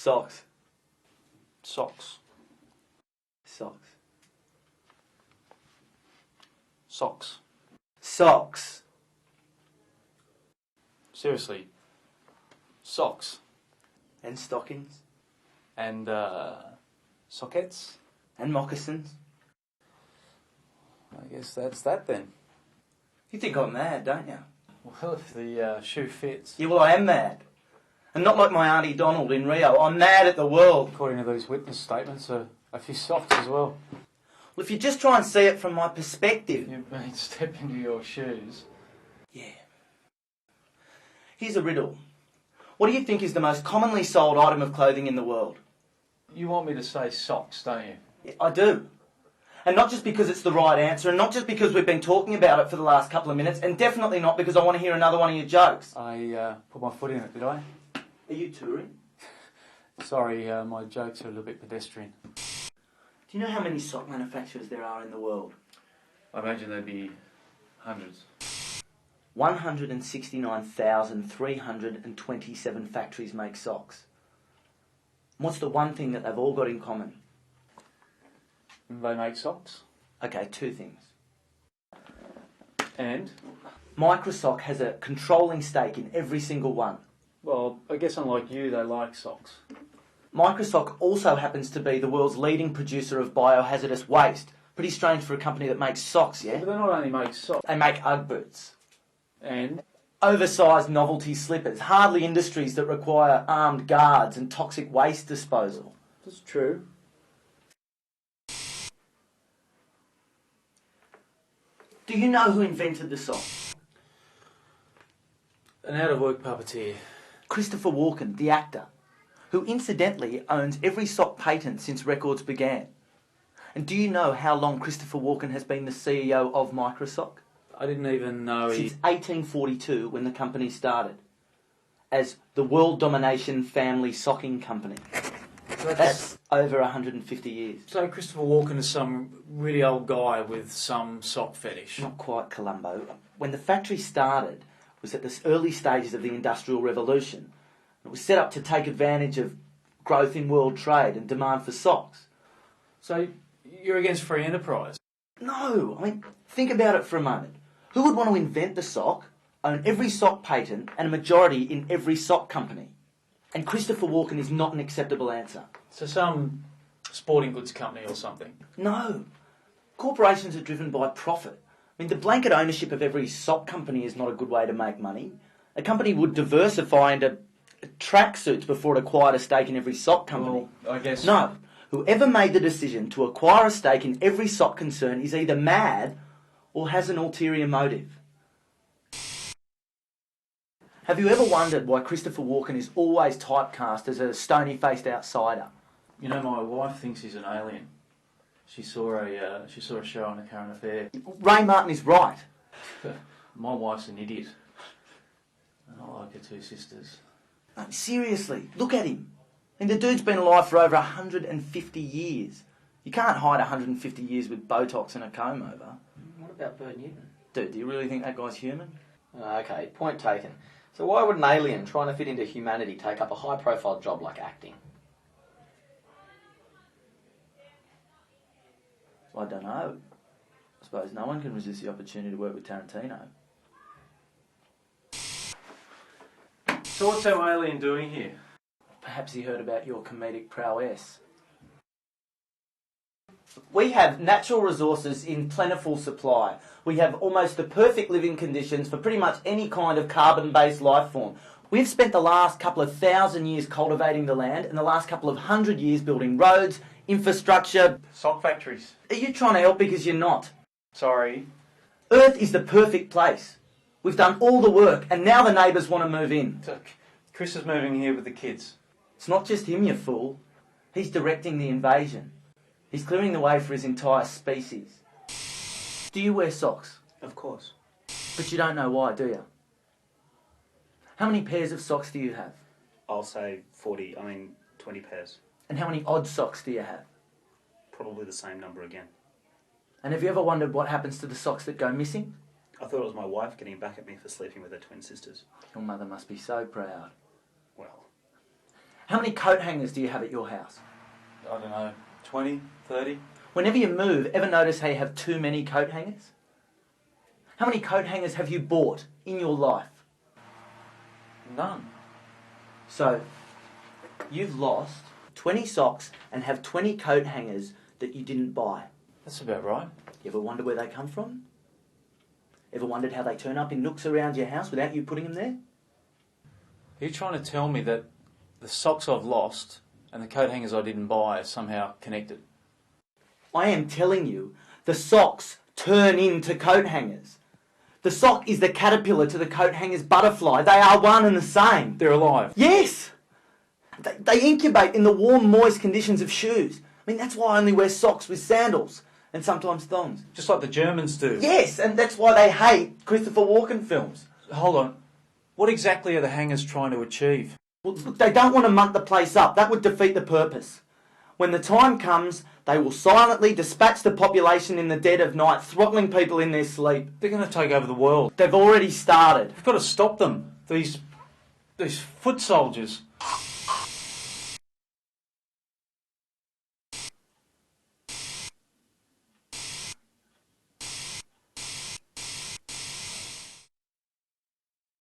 Socks. Socks. Socks. Socks. Socks. Seriously. Socks. And stockings. And, sockets? And moccasins. I guess that's that then. You think I'm mad, don't you? Well, if the shoe fits. Yeah, well, I am mad. And not like my Auntie Donald in Rio. I'm mad at the world. According to these witness statements, a few socks as well. Well, if you just try and see it from my perspective... You mean step into your shoes? Yeah. Here's a riddle. What do you think is the most commonly sold item of clothing in the world? You want me to say socks, don't you? Yeah, I do. And not just because it's the right answer, and not just because we've been talking about it for the last couple of minutes, and definitely not because I want to hear another one of your jokes. I put my foot in it, did I? Are you touring? Sorry, my jokes are a little bit pedestrian. Do you know how many sock manufacturers there are in the world? I imagine there'd be hundreds. 169,327 factories make socks. And what's the one thing that they've all got in common? They make socks. Okay, two things. And? Microsoft has a controlling stake in every single one. Well, I guess unlike you, they like socks. Microsoft also happens to be the world's leading producer of biohazardous waste. Pretty strange for a company that makes socks, yeah? But they not only make socks. They make Ugg boots. And? Oversized novelty slippers. Hardly industries that require armed guards and toxic waste disposal. That's true. Do you know who invented the sock? An out-of-work puppeteer. Christopher Walken, the actor, who incidentally owns every sock patent since records began. And do you know how long Christopher Walken has been the CEO of Microsoft? I didn't even know Since 1842, when the company started, as the world domination family socking company. That's over 150 years. So Christopher Walken is some really old guy with some sock fetish. Not quite, Columbo. When the factory started, it was at the early stages of the Industrial Revolution. It was set up to take advantage of growth in world trade and demand for socks. So you're against free enterprise? No, I mean, think about it for a moment. Who would want to invent the sock, own every sock patent, and a majority in every sock company? And Christopher Walken is not an acceptable answer. So some sporting goods company or something? No. Corporations are driven by profit. I mean, the blanket ownership of every sock company is not a good way to make money. A company would diversify into tracksuits before it acquired a stake in every sock company. Well, I guess... No. Whoever made the decision to acquire a stake in every sock concern is either mad or has an ulterior motive. Have you ever wondered why Christopher Walken is always typecast as a stony-faced outsider? You know, my wife thinks he's an alien. She saw a show on The Current Affair. Ray Martin is right. My wife's an idiot. And I like her two sisters. No, seriously, look at him. I mean, the dude's been alive for over 150 years. You can't hide 150 years with Botox and a comb over. What about Bert Newton? Dude, do you really think that guy's human? Okay, point taken. So why would an alien trying to fit into humanity take up a high-profile job like acting? I don't know. I suppose no one can resist the opportunity to work with Tarantino. So what's our alien doing here? Perhaps he heard about your comedic prowess. We have natural resources in plentiful supply. We have almost the perfect living conditions for pretty much any kind of carbon-based life form. We've spent the last couple of 1,000 years cultivating the land and the last couple of 100 years building roads, infrastructure. Sock factories. Are you trying to help because you're not? Sorry. Earth is the perfect place. We've done all the work and now the neighbours want to move in. Look, Chris is moving here with the kids. It's not just him, you fool. He's directing the invasion. He's clearing the way for his entire species. Do you wear socks? Of course. But you don't know why, do you? How many pairs of socks do you have? I'll say 20 pairs. And how many odd socks do you have? Probably the same number again. And have you ever wondered what happens to the socks that go missing? I thought it was my wife getting back at me for sleeping with her twin sisters. Your mother must be so proud. Well, How many coat hangers do you have at your house? I don't know, 20, 30? Whenever you move, ever notice how you have too many coat hangers? How many coat hangers have you bought in your life? None. So, you've lost 20 socks and have 20 coat hangers that you didn't buy. That's about right. You ever wonder where they come from? Ever wondered how they turn up in nooks around your house without you putting them there? Are you trying to tell me that the socks I've lost and the coat hangers I didn't buy are somehow connected? I am telling you, the socks turn into coat hangers. The sock is the caterpillar to the coat hanger's butterfly. They are one and the same. They're alive. Yes! They incubate in the warm, moist conditions of shoes. I mean, that's why I only wear socks with sandals and sometimes thongs. Just like the Germans do. Yes, and that's why they hate Christopher Walken films. Hold on. What exactly are the hangers trying to achieve? Well, look, they don't want to muck the place up. That would defeat the purpose. When the time comes, they will silently dispatch the population in the dead of night, throttling people in their sleep. They're going to take over the world. They've already started. We've got to stop them. These foot soldiers.